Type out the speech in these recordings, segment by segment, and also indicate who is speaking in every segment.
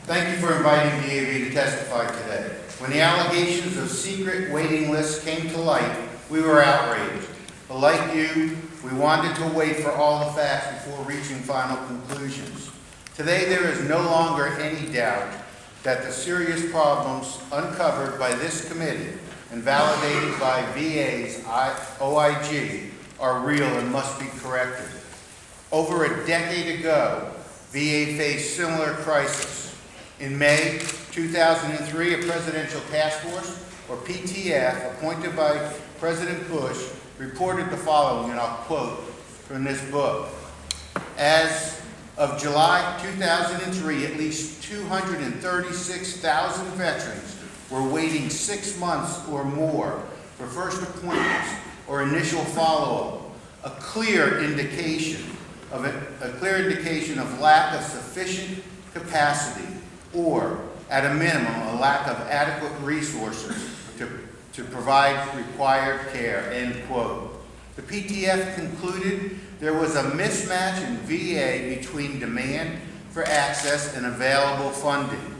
Speaker 1: Thank you for inviting DAV to testify today. When the allegations of secret waiting lists came to light, we were outraged. But like you, we wanted to wait for all the facts before reaching final conclusions. Today, there is no longer any doubt that the serious problems uncovered by this committee and validated by VA's OIG are real and must be corrected. Over a decade ago, VA faced similar crisis. In May 2003, a Presidential Task Force, or PTF, appointed by President Bush, reported the following, and I'll quote from this book. As of July 2003, at least 236,000 veterans were waiting 6 months or more for first appointments or initial follow-up, a clear indication of lack of sufficient capacity, or at a minimum, a lack of adequate resources to provide required care, end quote. The PTF concluded there was a mismatch in VA between demand for access and available funding.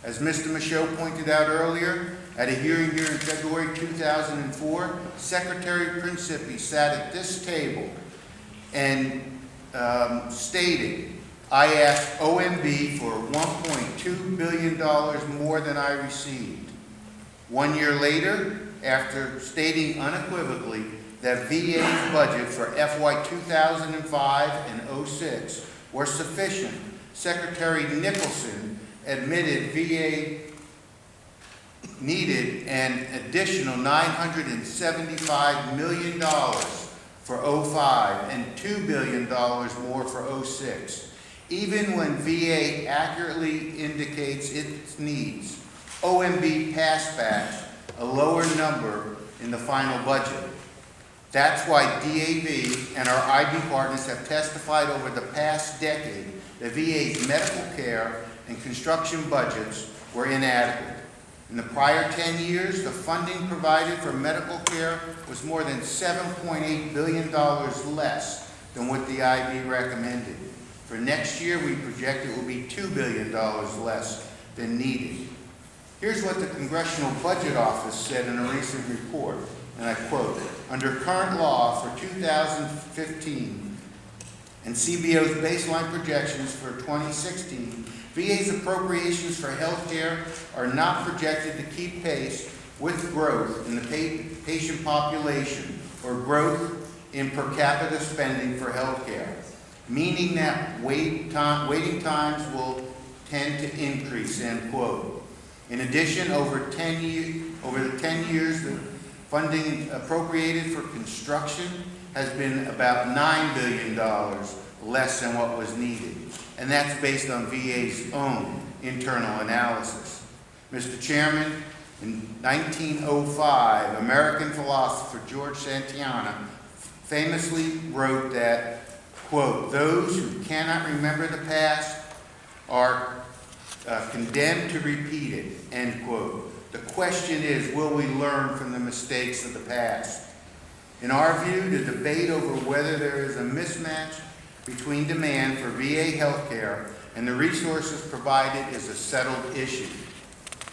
Speaker 1: As Mr. Michaud pointed out earlier, at a hearing here in February 2004, Secretary Principi sat at this table and stated, "I asked OMB for $1.2 billion more than I received." 1 year later, after stating unequivocally that VA's budget for FY 2005 and 06 were sufficient, Secretary Nicholson admitted VA needed an additional $975 million for 05 and $2 billion more for 06. Even when VA accurately indicates its needs, OMB passed back a lower number in the final budget. That's why DAV and our IB partners have testified over the past decade that VA's medical care and construction budgets were inadequate. In the prior 10 years, the funding provided for medical care was more than $7.8 billion less than what the IB recommended. For next year, we project it will be $2 billion less than needed. Here's what the Congressional Budget Office said in a recent report, and I quote, "Under current law for 2015 and CBO's baseline projections for 2016, VA's appropriations for health care are not projected to keep pace with growth in the patient population or growth in per capita spending for health care, meaning that waiting times will tend to increase," end quote. In addition, over the 10 years, the funding appropriated for construction has been about $9 billion less than what was needed, and that's based on VA's own internal analysis. Mr. Chairman, in 1905, American philosopher George Santayana famously wrote that, quote, "Those who cannot remember the past are condemned to repeat it," end quote. The question is, will we learn from the mistakes of the past? In our view, the debate over whether there is a mismatch between demand for VA health care and the resources provided is a settled issue.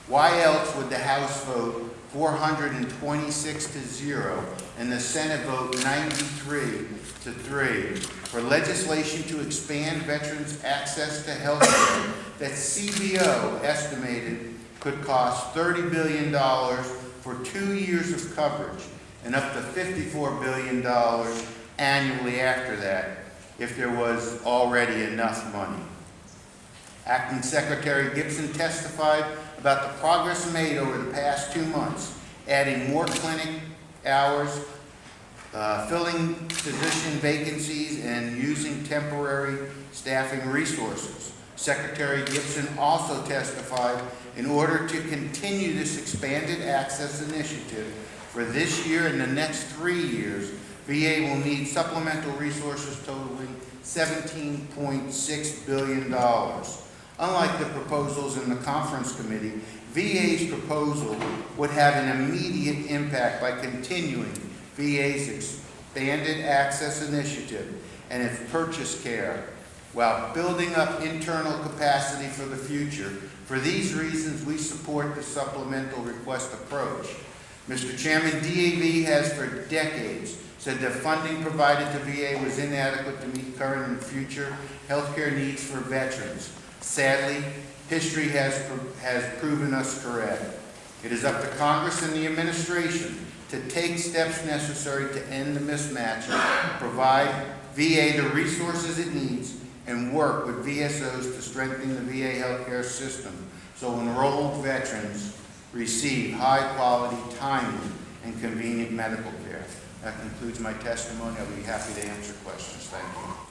Speaker 1: Why else would the House vote 426-0 and the Senate vote 93-3 for legislation to expand veterans' access to health care that CBO estimated could cost $30 billion for 2 years of coverage and up to $54 billion annually after that, if there was already enough money? Acting Secretary Gibson testified about the progress made over the past 2 months, adding more clinic hours, filling physician vacancies, and using temporary staffing resources. Secretary Gibson also testified in order to continue this expanded access initiative for this year and the next 3 years, VA will need supplemental resources totaling $17.6 billion. Unlike the proposals in the conference committee, VA's proposal would have an immediate impact by continuing VA's expanded access initiative and its purchase care while building up internal capacity for the future. For these reasons, we support the supplemental request approach. Mr. Chairman, DAV has for decades said that funding provided to VA was inadequate to meet current and future healthcare needs for veterans. Sadly, history has proven us correct. It is up to Congress and the administration to take steps necessary to end the mismatch, provide VA the resources it needs, and work with VSOs to strengthen the VA healthcare system so enrolled veterans receive high-quality, timely, and convenient medical care. That concludes my testimony. I'll be happy to answer questions. Thank you.